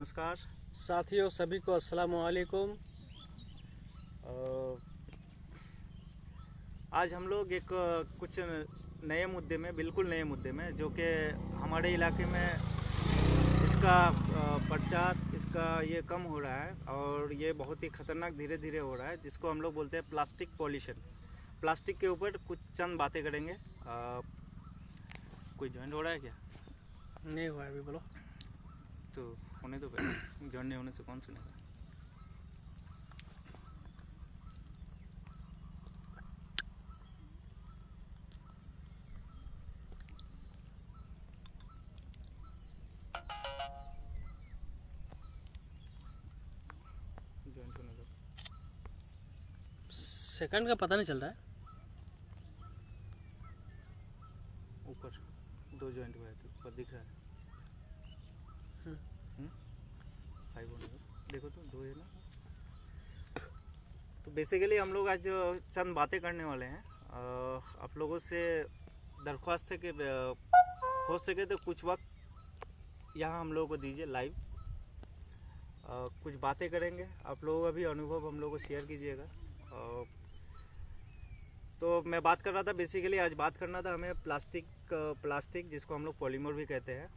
नमस्कार साथियों, सभी को अस्सलाम वालेकुम। आज हम लोग एक कुछ नए मुद्दे में, बिल्कुल नए मुद्दे में, जो कि हमारे इलाके में इसका प्रचार, इसका ये कम हो रहा है और ये बहुत ही ख़तरनाक धीरे धीरे हो रहा है, जिसको हम लोग बोलते हैं प्लास्टिक पॉल्यूशन। प्लास्टिक के ऊपर कुछ चंद बातें करेंगे। कोई जॉइंट हो रहा है क्या? नहीं हुआ है अभी, बोलो। तो होने दो पहले, जॉइंट नहीं होने से कौन सुनेगा। जॉइंट होने दो। सेकंड का पता नहीं चल रहा है। ऊपर 2 जॉइंट हुआ है तो ऊपर दिख रहा है। 5 होने दो, देखो तो 2 है ना। तो बेसिकली हम लोग आज चंद बातें करने वाले हैं। आप लोगों से दरख्वास्त है कि हो सके तो कुछ वक्त यहाँ हम लोगों को दीजिए लाइव। कुछ बातें करेंगे, आप लोगों का भी अनुभव हम लोगों को शेयर कीजिएगा। तो मैं बात कर रहा था, बेसिकली आज बात करना था हमें प्लास्टिक जिसको हम लोग पॉलीमर भी कहते हैं।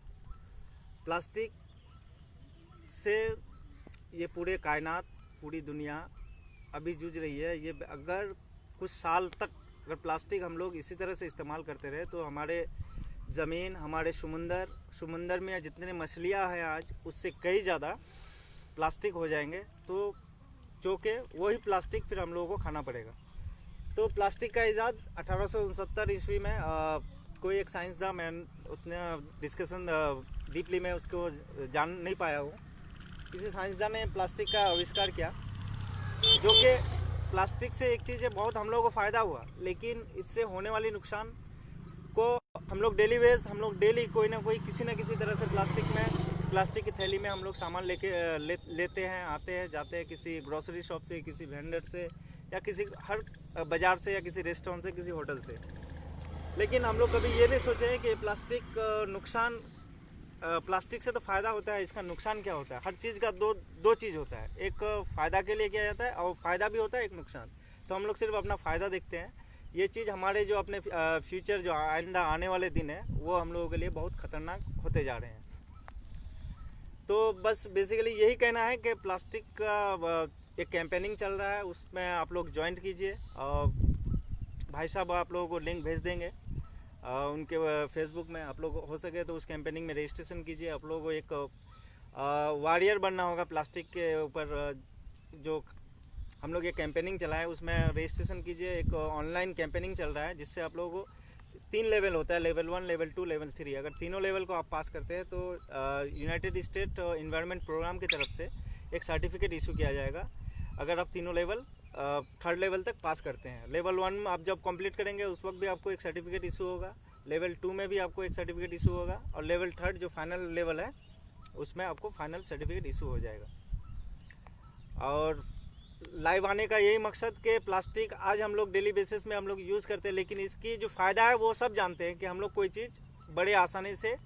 प्लास्टिक से ये पूरे कायनात, पूरी दुनिया अभी जूझ रही है। ये अगर कुछ साल तक अगर प्लास्टिक हम लोग इसी तरह से इस्तेमाल करते रहे तो हमारे ज़मीन, हमारे समुंदर में जितने मछलियाँ हैं आज, उससे कई ज़्यादा प्लास्टिक हो जाएंगे। तो जो कि वही प्लास्टिक फिर हम लोगों को खाना पड़ेगा। तो प्लास्टिक का इजाद 1869 ईस्वी में कोई एक साइंसदान, मैं उतना डिस्कशन डीपली में उसको जान नहीं पाया हूँ, किसी साइंसदान ने प्लास्टिक का आविष्कार किया। जो कि प्लास्टिक से एक चीज़ है, बहुत हम लोगों को फ़ायदा हुआ, लेकिन इससे होने वाली नुकसान को हम लोग डेली कोई ना कोई किसी न किसी तरह से प्लास्टिक की थैली में हम लोग सामान लेते हैं, आते हैं, जाते हैं, किसी ग्रोसरी शॉप से, किसी वेंडर से, या किसी हर बाज़ार से, या किसी रेस्टोरेंट से, किसी होटल से। लेकिन हम लोग कभी ये नहीं सोचे हैं कि प्लास्टिक से तो फ़ायदा होता है, इसका नुकसान क्या होता है। हर चीज़ का दो चीज़ होता है, एक फ़ायदा के लिए किया जाता है और फ़ायदा भी होता है, एक नुकसान। तो हम लोग सिर्फ अपना फ़ायदा देखते हैं। ये चीज़ हमारे जो अपने फ्यूचर, जो आइंदा आने वाले दिन है, वो हम लोगों के लिए बहुत ख़तरनाक होते जा रहे हैं। तो बस बेसिकली यही कहना है कि प्लास्टिक का एक कैंपेनिंग चल रहा है, उसमें आप लोग ज्वाइन कीजिए। भाई साहब आप लोगों को लिंक भेज देंगे उनके फेसबुक में। आप लोग हो सके तो उस कैंपेनिंग में रजिस्ट्रेशन कीजिए। आप लोगों को एक वॉरियर बनना होगा प्लास्टिक के ऊपर। जो हम लोग ये कैंपेनिंग चलाएं उसमें रजिस्ट्रेशन कीजिए। एक ऑनलाइन कैंपेनिंग चल रहा है, जिससे आप लोगों को 3 लेवल होता है, लेवल 1, लेवल 2, लेवल 3। अगर तीनों लेवल को आप पास करते हैं तो यूनाइटेड स्टेट इन्वायरमेंट प्रोग्राम की तरफ से एक सर्टिफिकेट इशू किया जाएगा, अगर आप तीनों लेवल 3rd लेवल तक पास करते हैं। लेवल 1 आप जब कंप्लीट करेंगे उस वक्त भी आपको एक सर्टिफिकेट इशू होगा, लेवल 2 में भी आपको एक सर्टिफिकेट इशू होगा, और लेवल 3rd जो फाइनल लेवल है उसमें आपको फाइनल सर्टिफिकेट इशू हो जाएगा। और लाइव आने का यही मकसद कि प्लास्टिक आज हम लोग डेली बेसिस में हम लोग यूज़ करते हैं, लेकिन इसकी जो फ़ायदा है वो सब जानते हैं कि हम लोग कोई चीज़ बड़े आसानी से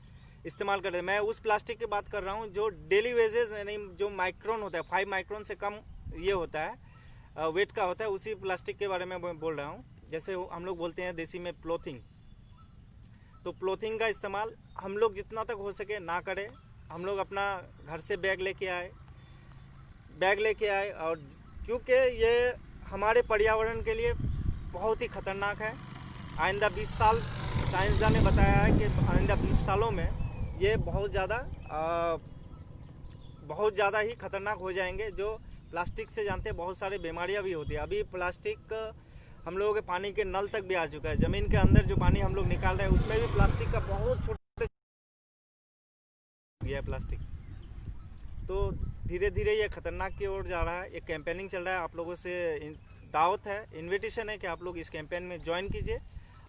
इस्तेमाल करते हैं। मैं उस प्लास्टिक की बात कर रहा हूँ जो डेली वेजेस, यानी जो माइक्रोन होता है, 5 माइक्रोन से कम ये होता है, वेट का होता है, उसी प्लास्टिक के बारे में बोल रहा हूँ। जैसे हम लोग बोलते हैं देसी में प्लोथिंग। तो प्लोथिंग का इस्तेमाल हम लोग जितना तक हो सके ना करें। हम लोग अपना घर से बैग लेके आए, और क्योंकि ये हमारे पर्यावरण के लिए बहुत ही ख़तरनाक है। आइंदा 20 साल, साइंसदान ने बताया है कि आइंदा 20 सालों में ये बहुत ज़्यादा ही ख़तरनाक हो जाएंगे। जो प्लास्टिक से जानते हैं बहुत सारी बीमारियां भी होती है। अभी प्लास्टिक हम लोगों के पानी के नल तक भी आ चुका है। ज़मीन के अंदर जो पानी हम लोग निकाल रहे हैं उसमें भी प्लास्टिक का बहुत छोटे गया है प्लास्टिक। तो धीरे धीरे ये ख़तरनाक की ओर जा रहा है। एक कैंपेनिंग चल रहा है, आप लोगों से दावत है, इनविटेशन है कि आप लोग इस कैंपेन में ज्वाइन कीजिए।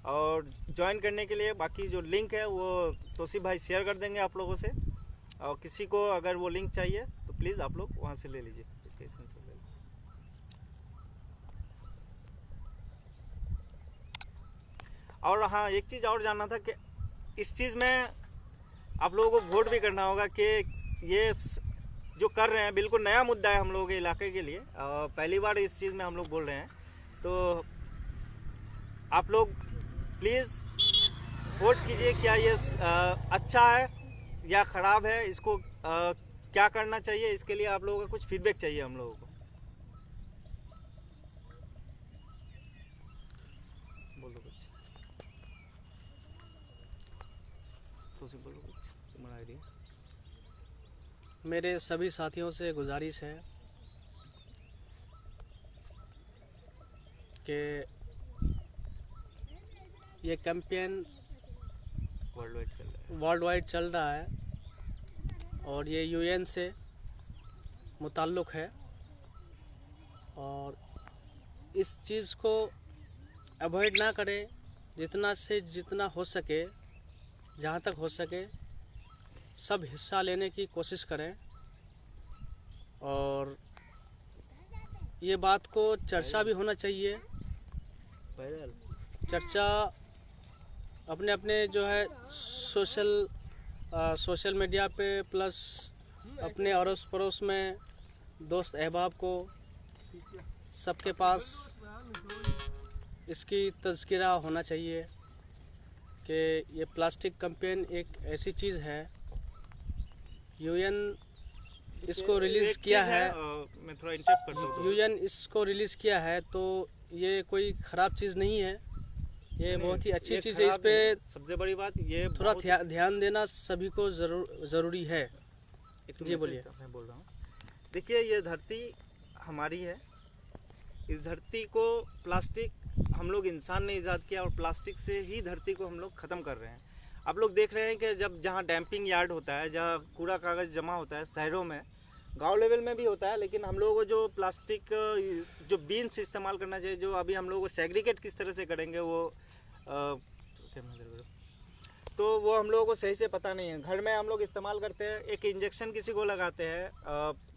और ज्वाइन करने के लिए बाकी जो लिंक है वो तोसीफ भाई शेयर कर देंगे आप लोगों से, और किसी को अगर वो लिंक चाहिए तो प्लीज़ आप लोग वहाँ से ले लीजिए, इसका स्क्रीनशॉट ले लीजिए। और हाँ, एक चीज़ और जानना था कि इस चीज़ में आप लोगों को वोट भी करना होगा कि ये जो कर रहे हैं बिल्कुल नया मुद्दा है हम लोगों के इलाके के लिए। पहली बार इस चीज़ में हम लोग बोल रहे हैं, तो आप लोग प्लीज़ वोट कीजिए। क्या ये अच्छा है या ख़राब है, इसको क्या करना चाहिए, इसके लिए आप लोगों का कुछ फीडबैक चाहिए हम लोगों को। बोलो कुछ, तो बोलो कुछ तुम्हारा आइडिया। मेरे सभी साथियों से गुजारिश है कि ये कैंपेन वर्ल्ड वाइड चल रहा है और ये यूएन से मुताल्लुक़ है, और इस चीज़ को अवॉइड ना करें। जितना से जितना हो सके, जहाँ तक हो सके सब हिस्सा लेने की कोशिश करें, और ये बात को चर्चा भी होना चाहिए। चर्चा अपने अपने जो है सोशल मीडिया पे, प्लस अपने अड़ोस पड़ोस में दोस्त अहबाब को, सबके पास इसकी तज़किरा होना चाहिए कि ये प्लास्टिक कैंपेन एक ऐसी चीज़ है, यूएन इसको रिलीज़ किया है। मैं थोड़ा इंटरप्ट कर दूं। यूएन इसको रिलीज़ किया है, तो ये कोई ख़राब चीज़ नहीं है, ये बहुत ही अच्छी चीज़ है। इस पे सबसे बड़ी बात ये थोड़ा ध्यान देना सभी को ज़रूरी है। जी बोलिए। मैं बोल रहा हूँ, देखिए ये धरती हमारी है, इस धरती को प्लास्टिक हम लोग इंसान ने ईजाद किया, और प्लास्टिक से ही धरती को हम लोग ख़त्म कर रहे हैं। आप लोग देख रहे हैं कि जहाँ डैम्पिंग यार्ड होता है, जहाँ कूड़ा कागज़ जमा होता है शहरों में, गांव लेवल में भी होता है, लेकिन हम लोगों को जो प्लास्टिक जो बीन्स इस्तेमाल करना चाहिए, जो अभी हम लोग को सेग्रीगेट किस तरह से करेंगे वो तो वो हम लोगों को सही से पता नहीं है। घर में हम लोग इस्तेमाल करते हैं, एक इंजेक्शन किसी को लगाते हैं,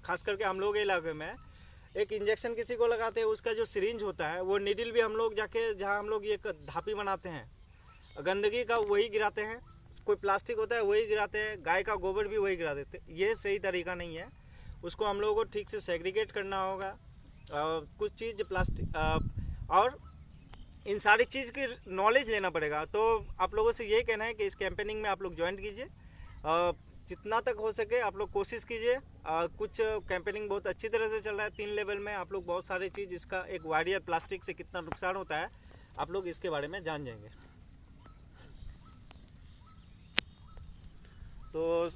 खास करके हम लोग के इलाके में एक इंजेक्शन किसी को लगाते हैं, उसका जो सिरिंज होता है वो नीडल भी हम लोग जाके जहाँ हम लोग ये धापी बनाते हैं गंदगी का वही गिराते हैं, कोई प्लास्टिक होता है वही गिराते हैं, गाय का गोबर भी वही गिरा देते हैं। ये सही तरीका नहीं है, उसको हम लोगों को ठीक से सेग्रीगेट करना होगा। कुछ चीज़ प्लास्टिक और इन सारी चीज़ की नॉलेज लेना पड़ेगा। तो आप लोगों से यही कहना है कि इस कैंपेनिंग में आप लोग ज्वाइन कीजिए, जितना तक हो सके आप लोग कोशिश कीजिए। कुछ कैंपेनिंग बहुत अच्छी तरह से चल रहा है, 3 लेवल में आप लोग बहुत सारी चीज़, इसका एक वायरियर प्लास्टिक से कितना नुकसान होता है आप लोग इसके बारे में जान जाएंगे। तो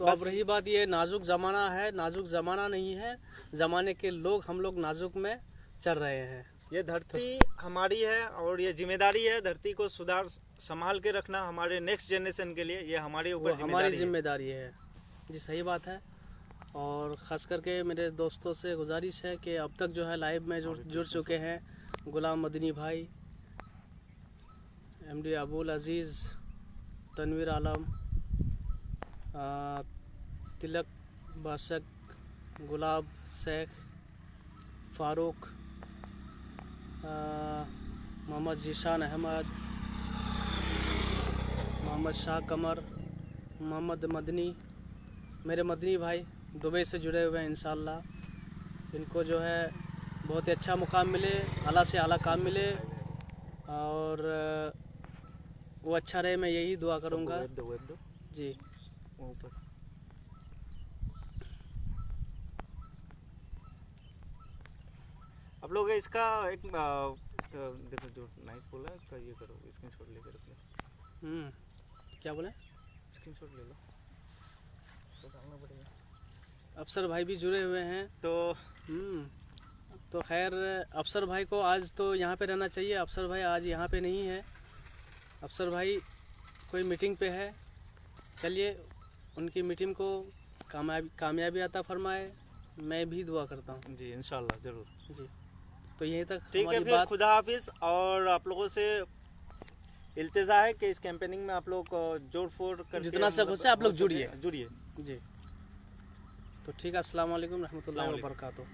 अब रही बात, ये नाजुक ज़माना है, नाजुक ज़माना नहीं है, ज़माने के लोग हम लोग नाजुक में चल रहे हैं। ये धरती हमारी है और ये जिम्मेदारी है धरती को संभाल के रखना हमारे नेक्स्ट जनरेशन के लिए, ये हमारे ऊपर हमारी जिम्मेदारी है। जी सही बात है। और ख़ास करके मेरे दोस्तों से गुजारिश है कि अब तक जो है लाइव में जुड़ चुके हैं गुलाम मदनी भाई, MD अबुल अजीज़, तनवीर आलम, तिलक बासक, गुलाब शेख, फ़ारूक, मोहम्मद जीशान अहमद, मोहम्मद शाह कमर, मोहम्मद मदनी, मेरे मदनी भाई दुबई से जुड़े हुए हैं। इंशाल्लाह इनको जो है बहुत ही अच्छा मुकाम मिले, आला से आला काम मिले, और वो अच्छा रहे, मैं यही दुआ करूँगा। जी ऊपर आप लोग इसका एक देखो जो नाइस बोला है उसका ये करो, स्क्रीनशॉट लेकर रख लो। क्या बोले? स्क्रीनशॉट ले लो, तो डालना पड़ेगा। अफसर भाई भी जुड़े हुए हैं, तो खैर अफसर भाई को आज तो यहाँ पे रहना चाहिए। अफसर भाई आज यहाँ पे नहीं है, अफसर भाई कोई मीटिंग पे है। चलिए उनकी मीटिंग को कामयाबी अता फरमाए, मैं भी दुआ करता हूँ। जी इंशाल्लाह ज़रूर। जी तो यहीं तक ठीक है, फिर खुदा हाफिज़। और आप लोगों से इल्तिजा है कि इस कैंपेनिंग में आप लोग जोड़ फोड़ कर जितना से हो सके आप लोग जुड़िए। जी तो ठीक है, अस्सलाम वालेकुम रहमतुल्लाहि व बरकातुहू।